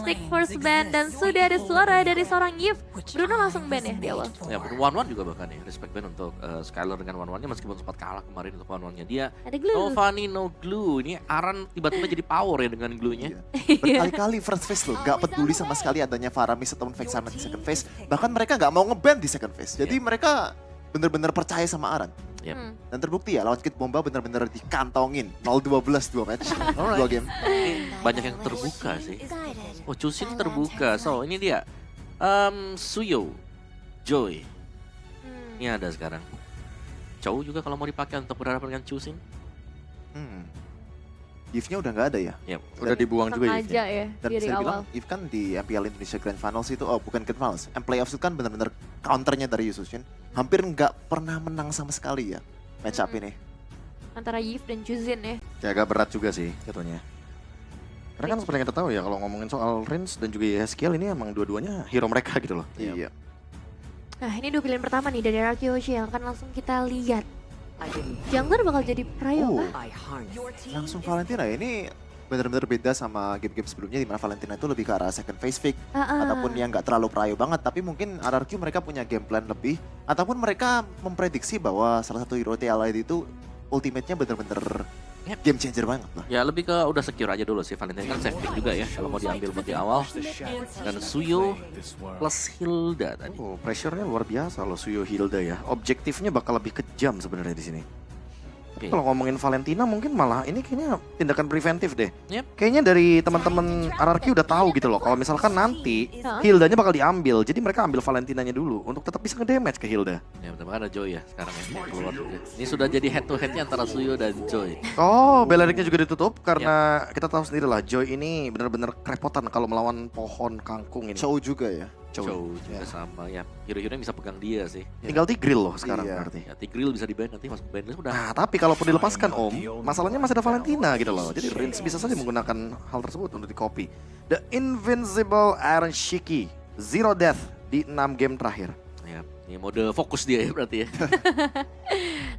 Stick Force ban dan sudah ada suara dari seorang Yves. Bruno langsung ban ya di awal. Ya, One juga bahkan ya, respect ban untuk Skylar dengan One-One-nya meskipun sempat kalah kemarin untuk One-One-nya dia. Ada glue. No funny, no glue. Ini Aran tiba-tiba jadi power ya dengan glue-nya. Berkali-kali first phase loh, gak peduli sama sekali adanya Faramis ataupun Vexana di second phase. Bahkan mereka gak mau nge-ban di second phase. Jadi mereka bener-bener percaya sama Aran. Yep. Dan terbukti ya, lawan Kid Bomba bener-bener dikantongin. 0-12 2 match, 2 game. Banyak yang terbuka sih. Oh, Chusin terbuka. So, ini dia. Suyo, Joy. Ini ada sekarang. Chow juga kalau mau dipakai untuk berhadapan dengan Chusin. Yves-nya udah gak ada ya. Ya, Udah dibuang juga Sengaja Yves-nya. ya Dan dari saya awal. bilang, Yves kan di MPL Indonesia Grand Finals itu, oh bukan Grand Finals, Playoffs itu kan bener-bener counternya dari Yusushin. Hampir nggak pernah menang sama sekali ya match up ini. Antara Yves dan Juzin ya. Ya agak berat juga sih jatuhnya. Karena kan seperti yang kita tahu ya kalau ngomongin soal Rins dan juga Yeskiel ini emang dua-duanya hero mereka gitu loh. Iya. Nah ini dua pilihan pertama nih dari Araki Hoshi yang akan langsung kita lihat. Jungler bakal jadi Prayo kah? Langsung Valentina ini bener-bener beda sama game-game sebelumnya di mana Valentina itu lebih ke arah second phase pick ataupun yang nggak terlalu prayo banget, tapi mungkin RRQ mereka punya game plan lebih ataupun mereka memprediksi bahwa salah satu hero TLID itu ultimate-nya bener-bener game changer banget lah. ya lebih ke udah secure aja dulu sih. Valentine kan safe pick juga ya kalau mau diambil buat di awal. Dan Suyo plus Hilda tadi. Oh, pressure-nya luar biasa loh Suyo Hilda ya. Objektifnya bakal lebih kejam sebenarnya di sini. Oke. Kalau ngomongin Valentina mungkin malah ini kayaknya tindakan preventif deh. Yep. Kayaknya dari teman-teman RRQ udah tahu gitu loh. Kalau misalkan nanti Hildanya bakal diambil, jadi mereka ambil Valentinanya dulu untuk tetap bisa nge-damage ke Hilda. Ya betul kan ada Joy ya sekarang ya keluar juga. Ini sudah jadi head to headnya antara Suyo dan Joy. Oh, Beleriknya juga ditutup karena kita tahu sendiri lah Joy ini benar-benar kerepotan kalau melawan pohon kangkung ini. Chow juga ya. Chow juga sama ya. Hero-hero yang bisa pegang dia sih. Tinggal Tigreal loh sekarang Iya. berarti. Ya Tigreal bisa di-ban nanti masuk ban list udah. Nah, tapi kalaupun dilepaskan Om, masalahnya masih ada Valentina gitu loh. Jadi Rins bisa saja menggunakan hal tersebut untuk di-copy. The Invincible Iron Shiki, Zero Death di 6 game terakhir. Ya, ini mode fokus dia ya berarti ya.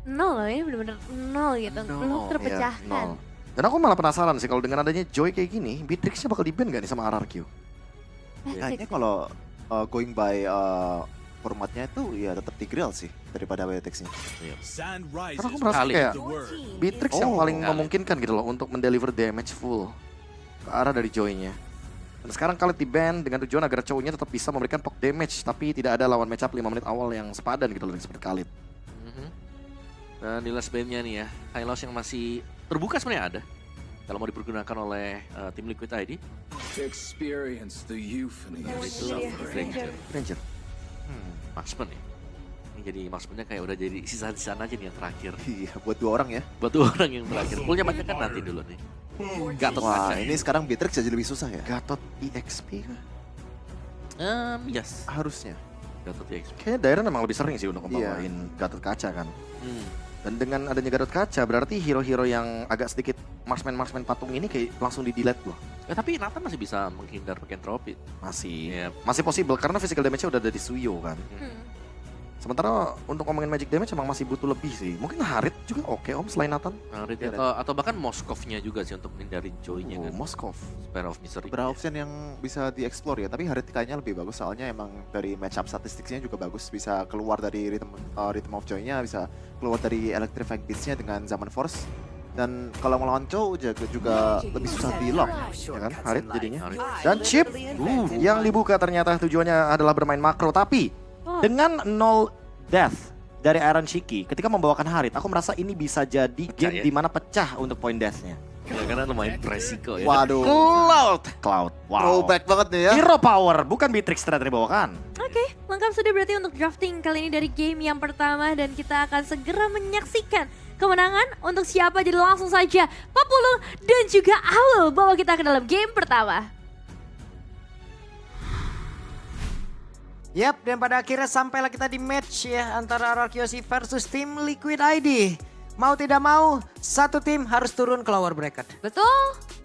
Nol loh, ini bener-bener nol gitu. Belum terpecahkan. Nol. Dan aku malah penasaran sih kalau dengan adanya Joy kayak gini, Beatrix-nya bakal di-ban gak nih sama RRQ? Kayaknya kalau going by formatnya itu ya tetap Tigreal sih daripada Beatrix-nya. Karena aku merasa kayak Beatrix yang paling memungkinkan gitu loh untuk mendeliver damage full ke arah dari Joy-nya. Dan sekarang Khalid di-ban dengan tujuan agar cowoknya tetap bisa memberikan poke damage, tapi tidak ada lawan matchup 5 menit awal yang sepadan gitu loh seperti Khalid. Dan di last ban-nya nih ya, Hylos yang masih terbuka sebenarnya ada. Kalau mau dipergunakan oleh tim Liquid ID. Experience the euphony of Itu suffering. Ranger. Marksman ya. Ini jadi marksman-nya kayak udah jadi sisa-sisaan aja nih yang terakhir. Iya, buat 2 orang ya. Buat 2 orang yang terakhir. Poolnya banyak kan nanti dulu nih. Gatot Wah, kaca. ini sekarang Beatrix jadi lebih susah ya. Gatot EXP kah? Yes. Harusnya. Gatot EXP. Kayaknya Dairon emang lebih sering sih untuk ngebawain Gatot Kaca kan. Dan dengan adanya Gatot Kaca berarti hero-hero yang agak sedikit marksman patung ini kayak langsung di-delete loh. Ya, tapi Nathan masih bisa menghindar pakai tropi. Masih. Iya. Masih possible karena physical damage-nya udah dari Suyo kan. Sementara untuk ngomongin magic damage emang masih butuh lebih sih. Mungkin Harit juga oke Om selain Nathan. Atau bahkan Moskovnya juga sih untuk menghindari Joy-nya kan. Moskov. Spare of Misery. Beberapa option yang bisa dieksplor ya, tapi Harit kayaknya lebih bagus soalnya emang dari matchup statistiknya juga bagus, bisa keluar dari rhythm of joy-nya, bisa keluar dari electrifying beats-nya dengan Zaman Force. Dan kalau melawan Chow juga lebih susah di lock, Ya kan Harit jadinya. Harit. Dan chip yang dibuka ternyata tujuannya adalah bermain makro. Tapi dengan 0 death dari Iron Shiki ketika membawakan Harit, aku merasa ini bisa jadi game ya? di mana pecah untuk point death-nya. Ya, karena lumayan beresiko ya. Waduh. Cloud. Wow. Throwback banget nih ya. Hero power, bukan Beatrix ternyata dibawakan. Oke, lengkap sudah berarti untuk drafting kali ini dari game yang pertama dan kita akan segera menyaksikan kemenangan untuk siapa. Jadi langsung saja Papulu dan juga Owl bawa kita ke dalam game pertama. Yap, dan pada akhirnya sampailah kita di match ya antara RRQ versus tim Liquid ID. Mau tidak mau, satu tim harus turun ke lower bracket. Betul?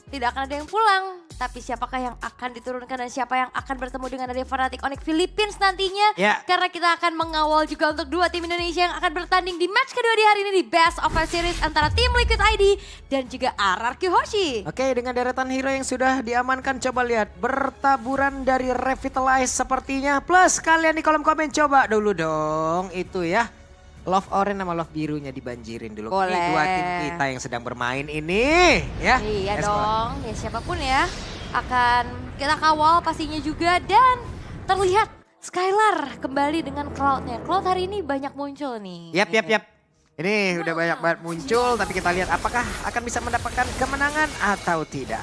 tidak akan ada yang pulang. Tapi siapakah yang akan diturunkan dan siapa yang akan bertemu dengan Nadia Fnatic Onyx Philippines nantinya. Ya. Karena kita akan mengawal juga untuk 2 tim Indonesia yang akan bertanding di match kedua di hari ini di Best of 5 Series antara tim Liquid ID dan juga RRQ Hoshi. Oke, dengan deretan hero yang sudah diamankan, coba lihat bertaburan dari Revitalize sepertinya. Plus kalian di kolom komen coba dulu dong itu ya. Love orange sama love birunya dibanjirin dulu. Boleh. Ini 2 tim kita yang sedang bermain ini ya. Iya Let's go. dong, ya siapapun ya akan kita kawal pastinya juga. Dan terlihat Skylar kembali dengan Cloud-nya. Cloud hari ini banyak muncul nih. Yap. Ini udah banyak banget muncul, tapi kita lihat apakah akan bisa mendapatkan kemenangan atau tidak.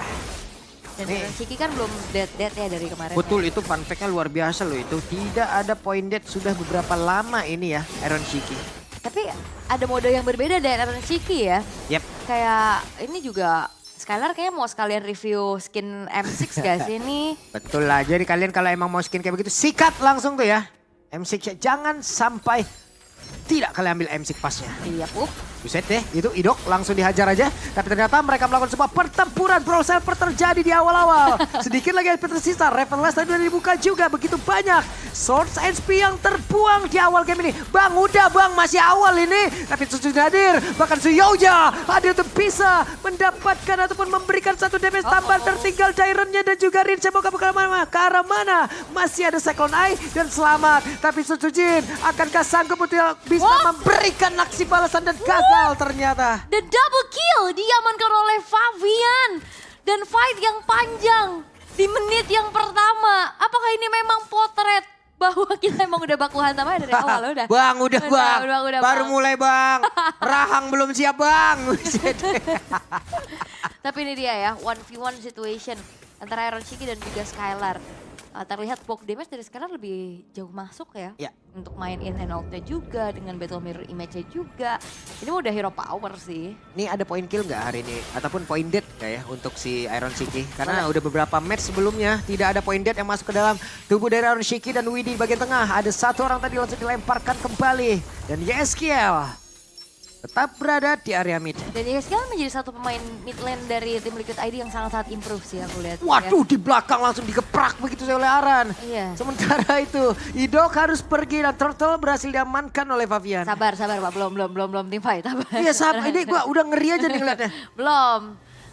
Dan Nih. Shiki kan belum dead ya dari kemarin. Betul, itu fun fact-nya luar biasa loh itu. Tidak ada point dead sudah beberapa lama ini ya, Iron Shiki. Tapi ada mode yang berbeda dari Iron Shiki ya. Yap. Kayak ini juga Skylar kayaknya mau sekalian review skin M6 gak sih ini? Betul lah, jadi kalian kalau emang mau skin kayak begitu, sikat langsung tuh ya. M6 jangan sampai tidak kalian ambil M6 pasnya. Iya Pup. Buset deh, itu Idok langsung dihajar aja. Tapi ternyata mereka melakukan sebuah pertempuran. Brawl Selper terjadi di awal-awal. Sedikit lagi HP tersisa. Revitalize tadi udah dibuka juga. Begitu banyak Swords HP yang terbuang di awal game ini. Bang, udah bang, masih awal ini. Tapi sudah hadir. Bahkan Suyoja hadir untuk bisa mendapatkan ataupun memberikan satu damage tambahan. Tertinggal Daironnya dan juga Rin. Semoga ke arah mana. Masih ada Cyclone Eye dan selamat. Tapi Sujin akankah sanggup untuk bisa memberikan aksi balasan dan gagal ternyata. The double kill diamankan oleh Favian. Dan fight yang panjang di menit yang pertama. Apakah ini memang potret bahwa kita emang udah baku hantam aja dari awal udah. Bang, udah bang. Udah, Baru Bang. mulai bang. Rahang belum siap bang. Tapi ini dia ya, 1v1 situation antara Iron Shiki dan juga Skylar. Terlihat poke damage dari Skylar lebih jauh masuk ya. Ya. Untuk main in and out-nya juga, dengan battle mirror image-nya juga. Ini udah hero power sih. Nih ada point kill nggak hari ini? Ataupun point dead nggak ya untuk si Iron Shiki? Karena udah beberapa match sebelumnya tidak ada point dead yang masuk ke dalam tubuh dari Iron Shiki dan Widhi di bagian tengah. Ada satu orang tadi langsung dilemparkan kembali. Dan YSKL tetap berada di area mid. Dan YSKL menjadi satu pemain mid lane dari tim Liquid ID yang sangat-sangat improve sih aku lihat. Waduh, di belakang langsung dikeprak begitu oleh Aran. Iya. Sementara itu, Idok harus pergi dan Turtle berhasil diamankan oleh Favian. Sabar Pak, belum tim fight. Sabar. Iya, ini gua udah ngeri aja nih ngeliatnya. Belum.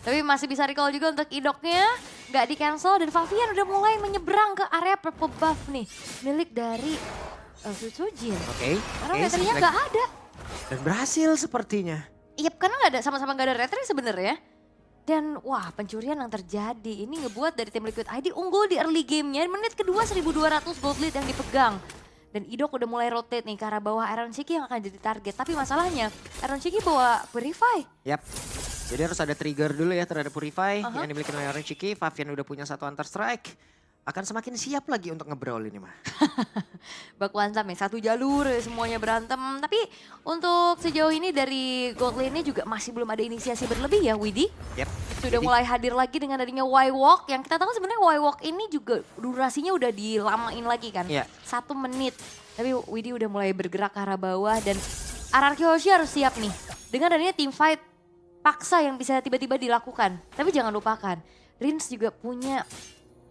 Tapi masih bisa recall juga untuk Idoknya. Nggak di cancel dan Favian udah mulai menyeberang ke area purple buff nih. Milik dari Sujin. Oke. Karena retrinya nggak ada. Dan berhasil sepertinya. Iya, karena nggak ada sama-sama nggak ada retri sebenarnya. Dan wah, pencurian yang terjadi ini ngebuat dari tim Liquid ID unggul di early gamenya. Menit kedua 1200 gold lead yang dipegang. Dan Idok udah mulai rotate nih ke arah bawah Iron Shiki yang akan jadi target. Tapi masalahnya Iron Shiki bawa Purify. Yap. Jadi harus ada trigger dulu ya terhadap Purify yang dimiliki oleh Iron Shiki. Favian udah punya satu Hunter Strike. Akan semakin siap lagi untuk nge-brawl ini mah. Baku hantam ya, satu jalur semuanya berantem. Tapi untuk sejauh ini dari gold lane-nya juga masih belum ada inisiasi berlebih ya Widhi. Yap. Sudah mulai hadir lagi dengan adanya Y-Walk. Yang kita tahu sebenarnya Y-Walk ini juga durasinya udah dilamain lagi kan. Iya. 1 menit. Tapi Widhi udah mulai bergerak ke arah bawah dan RRQ Hoshi harus siap nih. Dengan adanya team fight paksa yang bisa tiba-tiba dilakukan. Tapi jangan lupakan, Rins juga punya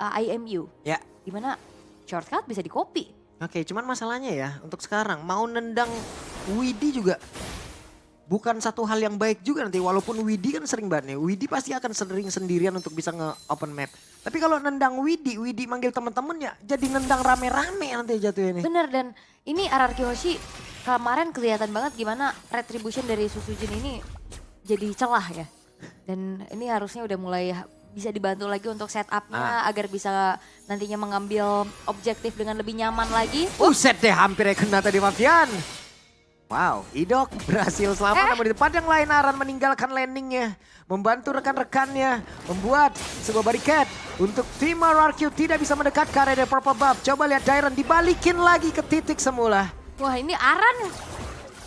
IMU. Ya. Dimana shortcut bisa di-copy. Oke, cuman masalahnya ya untuk sekarang mau nendang Widhi juga bukan satu hal yang baik juga nanti. Walaupun Widhi kan sering banget nih. Widhi pasti akan sering sendirian untuk bisa nge-open map. Tapi kalau nendang Widhi manggil temen-temennya jadi nendang rame-rame nanti jatuhnya nih. Bener, dan ini RRQ Hoshi kemarin kelihatan banget gimana retribution dari Susujin ini jadi celah ya. Dan ini harusnya udah mulai bisa dibantu lagi untuk setupnya agar bisa nantinya mengambil objektif dengan lebih nyaman lagi. Buset deh, hampir ya kena tadi Favian. Wow, Idok berhasil selamat namun di tempat yang lain Aran meninggalkan landingnya. Membantu rekan-rekannya membuat sebuah barikat untuk tim RRQ tidak bisa mendekat ke area purple buff. Coba lihat Dairon dibalikin lagi ke titik semula. Wah, ini Aran.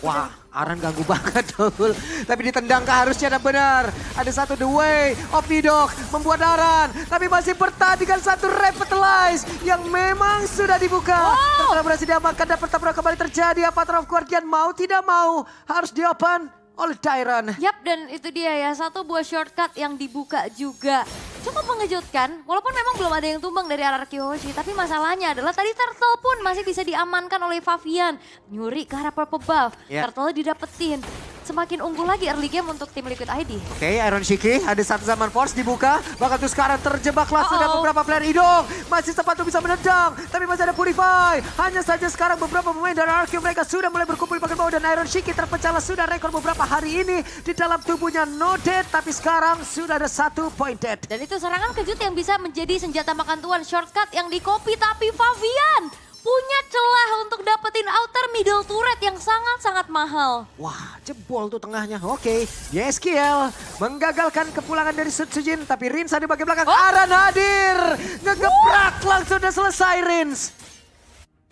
Wah, Aran ganggu banget Dul. Tapi ditendang ke harusnya dan benar. Ada satu the way of Idok membuat Aran. Tapi masih pertandingan satu Revitalize yang memang sudah dibuka. Setelah berhasil diamankan dan pertempuran kembali terjadi. Apa Path of Guardian mau tidak mau harus diopen. oleh Dairon. Yap, dan itu dia ya, satu buah shortcut yang dibuka juga. Cukup mengejutkan, walaupun memang belum ada yang tumbang dari RRQ Hoshi, tapi masalahnya adalah tadi Turtle pun masih bisa diamankan oleh Favian. Nyuri ke arah purple buff, Turtle didapetin. Semakin unggul lagi early game untuk tim Liquid ID. Oke, Iron Shiki ada satu zaman force dibuka. Bahkan tuh sekarang terjebaklah sudah beberapa player Idong. Masih sempat tuh bisa menendang, tapi masih ada Purify. Hanya saja sekarang beberapa pemain dari RRQ mereka sudah mulai berkumpul di bagian bawah. Dan Iron Shiki terpecahlah sudah rekor beberapa hari ini di dalam tubuhnya no dead. Tapi sekarang sudah ada 1 point dead. Dan itu serangan kejut yang bisa menjadi senjata makan tuan, shortcut yang di-copy, tapi Favian punya celah untuk dapetin outer middle turret yang sangat-sangat mahal. Wah, jebol tuh tengahnya. Oke, YSKL menggagalkan kepulangan dari Sutsujin, tapi Rins ada di bagian belakang. Aran hadir, ngegebrak langsung udah selesai Rins.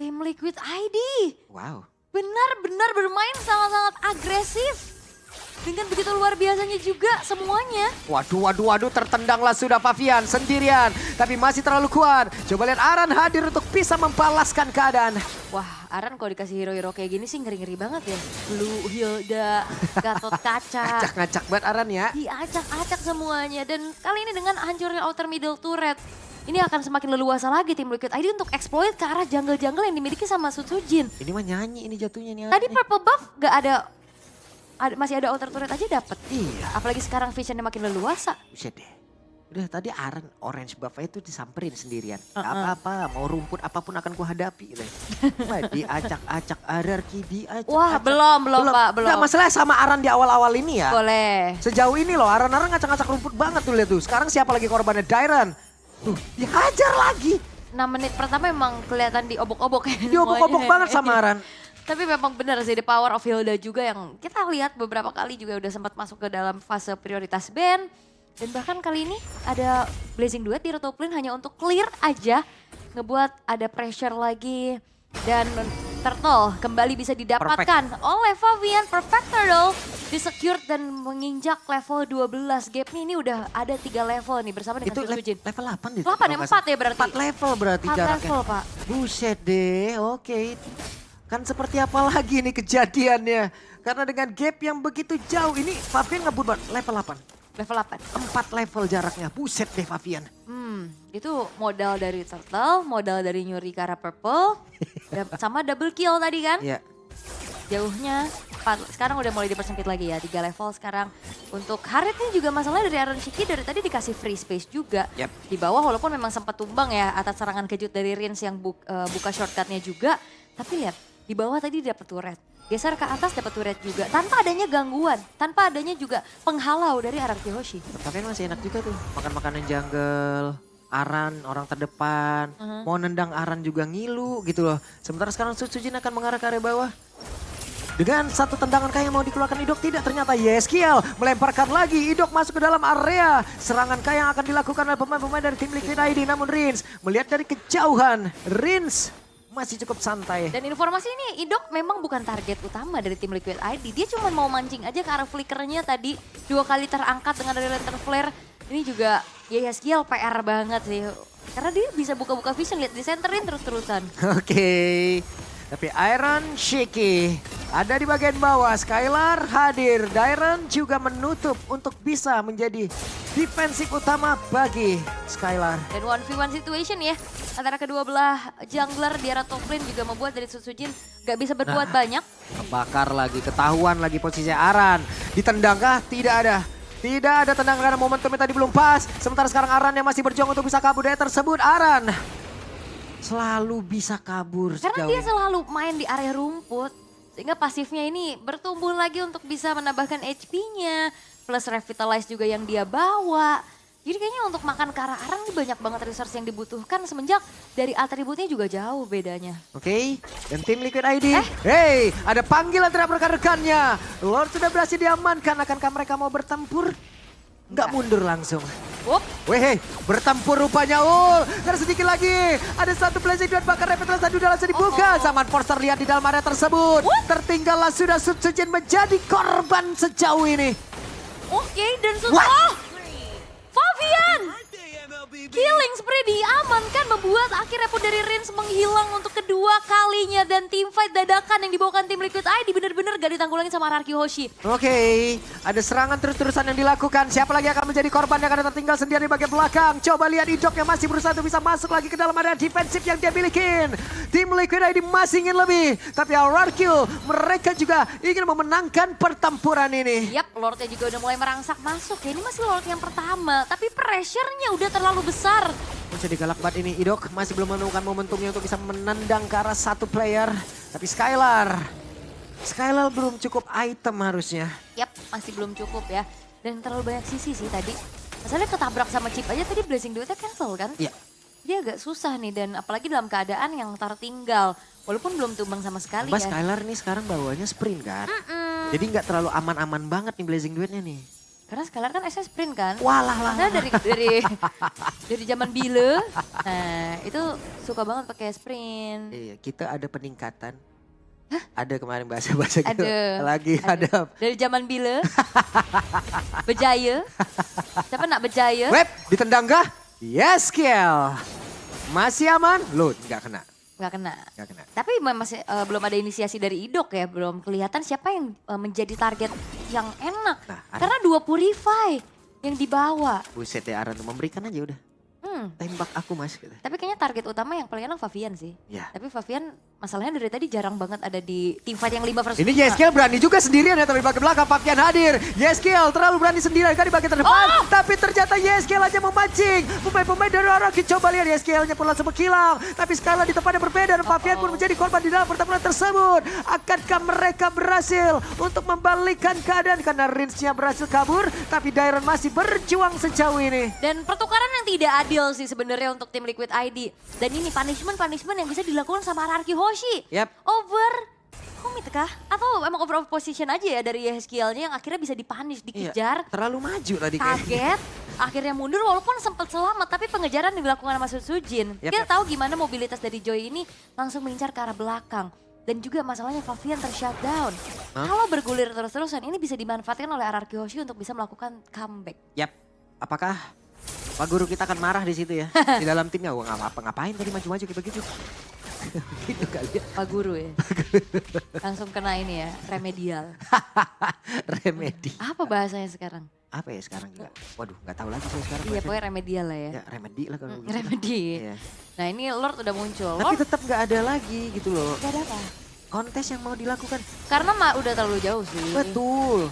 Tim Liquid ID Wow. benar-benar bermain sangat-sangat agresif. Dengan begitu luar biasanya juga semuanya. Waduh, tertendanglah sudah Favian sendirian. Tapi masih terlalu kuat. Coba lihat Aran hadir untuk bisa membalaskan keadaan. Wah, Aran kalau dikasih hero-hero kayak gini sih ngeri-ngeri banget ya. Blue, Hilda, Gatot Kaca. Acak-ngacak banget Aran ya. Diacak-acak semuanya. Dan kali ini dengan hancurnya outer middle turret, ini akan semakin leluasa lagi tim Liquid ID untuk exploit ke arah jungle-jungle yang dimiliki sama Sutsujin. Ini mah nyanyi ini jatuhnya nih. Tadi purple buff gak ada, masih ada outer turret aja dapet. Iya. Apalagi sekarang visionnya makin leluasa. Buset deh. Udah tadi Aran orange buff itu disamperin sendirian. Gak apa-apa, mau rumput apapun akan ku hadapi. Wah, diacak-acak RRQ, diacak-acak. Wah, belum Pak, belum. Nggak, masalah sama Aran di awal-awal ini ya. Boleh. Sejauh ini loh, Aran ngacak-ngacak rumput banget tuh lihat tuh. Sekarang siapa lagi korbannya? Dairon. Tuh, dihajar lagi. 6 menit pertama emang kelihatan diobok-obok. Diobok-obok banget sama Aran. Tapi memang benar sih, the power of Hilda juga yang kita lihat beberapa kali juga udah sempat masuk ke dalam fase prioritas ban. Dan bahkan kali ini ada Blazing Duet di top lane hanya untuk clear aja. Ngebuat ada pressure lagi. Dan Turtle kembali bisa didapatkan oleh Favian. Perfect Turtle disecured dan menginjak level 12. Gapnya ini udah ada 3 level nih bersama dengan Sutsujin. Level 8 deh. 8 ya, 4 ya berarti? 4 level berarti 4 jaraknya. level Pak. Buset deh, oke. Kan seperti apa lagi nih kejadiannya. Karena dengan gap yang begitu jauh ini Favian ngebut banget level 8. Level 8. 4 level jaraknya, buset deh Favian. Itu modal dari Turtle, modal dari nyuri ke arah purple, sama double kill tadi kan. Iya. Jauhnya, sekarang udah mulai dipersempit lagi ya, 3 level sekarang. Untuk Harit ini juga masalahnya dari Iron Shiki dari tadi dikasih free space juga. Di bawah walaupun memang sempat tumbang ya atas serangan kejut dari Rins yang buka shortcutnya juga. Tapi lihat, di bawah tadi dapat turret. Geser ke atas dapat turret juga. Tanpa adanya gangguan, tanpa adanya juga penghalau dari RRQ Hoshi. Tapi masih enak juga tuh, makan makanan jungle. Aran orang terdepan, mau nendang Aran juga ngilu gitu loh. Sementara sekarang Sutsujin akan mengarah ke area bawah. Dengan satu tendangan kaya yang mau dikeluarkan Idok, tidak, ternyata YSKL melemparkan lagi. Idok masuk ke dalam area. Serangan kaya yang akan dilakukan oleh pemain-pemain dari tim Liquid ID. Namun Rins melihat dari kejauhan, Rins masih cukup santai. Dan informasi ini Idok memang bukan target utama dari tim Liquid ID. Dia cuma mau mancing aja ke arah flickernya tadi. 2 kali terangkat dengan dari lantern flare. Ini juga YSKL PR banget sih. Karena dia bisa buka-buka vision, lihat disenterin terus-terusan. Oke. Tapi Iron Shiki ada di bagian bawah. Skylar hadir. Dairon juga menutup untuk bisa menjadi defensif utama bagi Skylar. Dan 1v1 situation ya. Antara kedua belah jungler di arah top lane juga membuat dari Sutsujin gak bisa berbuat banyak. Kebakar lagi, ketahuan lagi posisi Aran. Ditendangkah? Tidak ada. Tidak ada tendangan karena momentumnya tadi belum pas. Sementara sekarang Aran yang masih berjuang untuk bisa kabur dari tersebut. Aran selalu bisa kabur. Karena dia selalu main di area rumput. Sehingga pasifnya ini bertumbuh lagi untuk bisa menambahkan HP-nya. Plus revitalize juga yang dia bawa. Jadi kayaknya untuk makan ke arah Aran ini banyak banget resource yang dibutuhkan. Semenjak dari atributnya juga jauh bedanya. Oke, dan tim Liquid ID. Hey, ada panggilan terhadap rekan-rekannya. Lord sudah berhasil diamankan. Akankah mereka mau bertempur? Nggak mundur langsung. Weh, bertempur rupanya Ul. Dan sedikit lagi, ada satu Blazing Duet bakar Revitalize tadi udah langsung dibuka. Zaman Force terlihat di dalam area tersebut. Tertinggallah sudah Sutsujin menjadi korban sejauh ini. Oke, dan Favian! Killing spree diamankan membuat akhirnya pun dari Rins menghilang untuk kedua kalinya. Dan team fight dadakan yang dibawakan tim Liquid ID bener-bener gak ditanggulangi sama RRQ Hoshi. Oke, ada serangan terus-terusan yang dilakukan. Siapa lagi akan menjadi korban yang akan tertinggal sendiri di bagian belakang? Coba lihat Idok yang masih berusaha untuk bisa masuk lagi ke dalam area defensif yang dia milikin. Tim Liquid ID masih ingin lebih, tapi RRQ mereka juga ingin memenangkan pertempuran ini. Yap, Lordnya juga udah mulai merangsek masuk ya. Ini masih Lord yang pertama, tapi pressure-nya udah terlalu besar. Jadi galak banget ini Idok, masih belum menemukan momentumnya untuk bisa menendang ke arah satu player. Tapi Skylar belum cukup item harusnya. Yap, masih belum cukup ya. Dan terlalu banyak sisi sih tadi. Masalahnya ketabrak sama Chip aja tadi Blazing Duetnya cancel kan? Iya. Dia agak susah nih dan apalagi dalam keadaan yang tertinggal. Walaupun belum tumbang sama sekali ya. Skylar nih sekarang bawanya sprint kan. Jadi nggak terlalu aman-aman banget nih Blazing Duetnya nih. Karena Skylar kan SS sprint kan. Walah. Karena dari zaman Bile, nah itu suka banget pakai sprint. Iya, kita ada peningkatan. Ada kemarin bahasa-bahasa gitu. Ada. Dari zaman Bile, Bejaya. Siapa nak Bejaya? Web, ditendang kah? Yes, Kiel. Masih aman? Loh, nggak kena. Nggak kena. Tapi masih belum ada inisiasi dari Idok ya. Belum kelihatan siapa yang menjadi target yang enak. Karena 2 Purify yang dibawa. Buset ya Aran, memberikan aja udah. Tembak aku mas. Gitu. Tapi kayaknya target utama yang paling enak Favian sih. Ya. Tapi Favian masalahnya dari tadi jarang banget ada di tim fight yang 5 versus 5. Ini Yeskiel berani juga sendirian ya, tapi di bagian belakang Favian hadir. Yeskiel terlalu berani sendirian kan di bagian terdepan. Tapi ternyata Yeskiel aja memancing. Pemain-pemain dari Araki coba lihat Yeskielnya pun langsung menghilang. Tapi Skylar di tempatnya berbeda dan Favian pun menjadi korban di dalam pertempuran tersebut. Akankah mereka berhasil untuk membalikkan keadaan karena Rinsnya berhasil kabur. Tapi Dairon masih berjuang sejauh ini. Dan pertukaran yang tidak adil sih sebenarnya untuk tim Liquid ID. Dan ini punishment yang bisa dilakukan sama RRQ Hoshi. Yap. Over commit kah? Atau emang over position aja ya dari Yeskielnya yang akhirnya bisa dipunish, dikejar. Iya, terlalu maju tadi kaget, akhirnya mundur walaupun sempat selamat. Tapi pengejaran yang dilakukan sama Sujin. Kita tahu gimana mobilitas dari Joy ini langsung mengincar ke arah belakang. Dan juga masalahnya Favian ter-shutdown. Kalau bergulir terus-terusan ini bisa dimanfaatkan oleh RRQ Hoshi untuk bisa melakukan comeback. Yap, apakah Pak Guru kita akan marah di situ ya? Di dalam timnya, gua ngapain tadi maju-maju kayak begitu. Gitu kali ya. Pak Guru ya. Langsung kena ini ya, remedial. Remedi. Apa bahasanya sekarang? Apa ya sekarang juga? Waduh, nggak tahu lagi saya sekarang. Iya, pokoknya remedial lah ya. Ya, remedi lah kalau gitu. Remedi. Iya. Nah ini Lord udah muncul. Tapi tetap nggak ada lagi gitu loh. Gak ada apa? Kontes yang mau dilakukan. Karena udah terlalu jauh sih. Betul.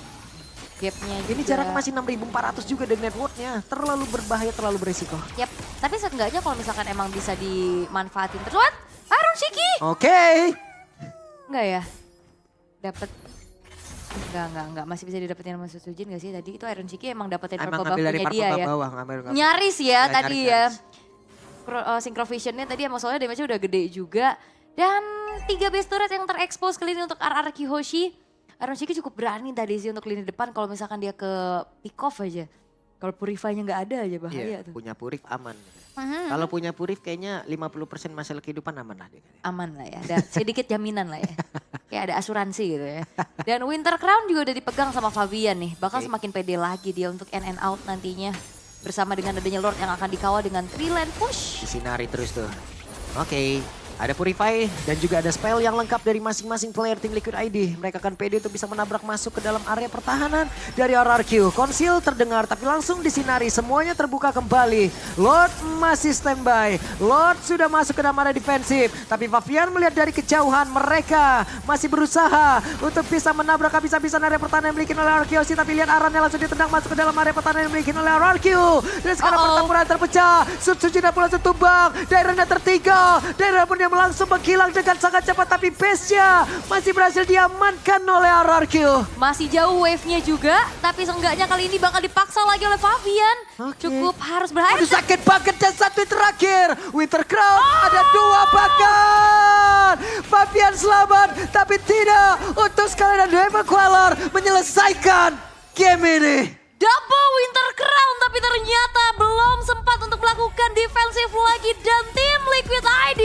Gapnya ini juga. jarak masih 6.400 juga dari networknya. Terlalu berbahaya, terlalu beresiko. Yap, tapi seenggaknya kalau misalkan emang bisa dimanfaatin terus. What? Iron Shiki? Oke. Enggak ya? Dapat. Enggak. Masih bisa didapetin sama Sujin gak sih tadi? Itu Iron Shiki emang dapetin purple buff-nya dia ya. Nyaris ya tadi ya. Synchrovision-nya tadi emang soalnya damage-nya udah gede juga. Dan 3 base turret yang terekspos kali ini untuk RRQ Hoshi. Iron Shiki cukup berani tadi sih untuk lini depan kalau misalkan dia ke pick off aja. Kalau Purify-nya nggak ada aja bahaya tuh. Punya Purif aman. Kalau punya Purif kayaknya 50% masalah kehidupan aman lah. Aman lah ya, ada sedikit jaminan lah ya. Kayak ada asuransi gitu ya. Dan Winter Crown juga udah dipegang sama Favian nih. Bakal semakin pede lagi dia untuk in and out nantinya. Bersama dengan adanya Lord yang akan dikawal dengan 3 lane push. Disinari terus tuh. Oke. Ada Purify dan juga ada spell yang lengkap dari masing-masing player tim Liquid ID. Mereka akan pede untuk bisa menabrak masuk ke dalam area pertahanan dari RRQ. Konsil terdengar tapi langsung disinari. Semuanya terbuka kembali. Lord masih standby. Lord sudah masuk ke dalam area defensif. Tapi Favian melihat dari kejauhan mereka masih berusaha untuk bisa menabrak habis-habisan area pertahanan yang dimiliki oleh RRQ. Tapi lihat Arannya langsung ditendang masuk ke dalam area pertahanan yang dimiliki oleh RRQ. Dan sekarang pertempuran terpecah. Sujin pula tumbang. Daerahnya tertinggal. Daerah pun yang langsung menghilang dengan sangat cepat, tapi base-nya masih berhasil diamankan oleh RRQ. Masih jauh wave-nya juga, tapi seenggaknya kali ini bakal dipaksa lagi oleh Favian. Cukup harus berhati. Aduh sakit banget dan satu terakhir. Winter Crown ada 2 bahkan. Favian selamat, tapi tidak untuk Skylar dan Devil Queller menyelesaikan game ini. Double Winter Crown, tapi ternyata belum sempat untuk melakukan defensif lagi. Dan tim Liquid ID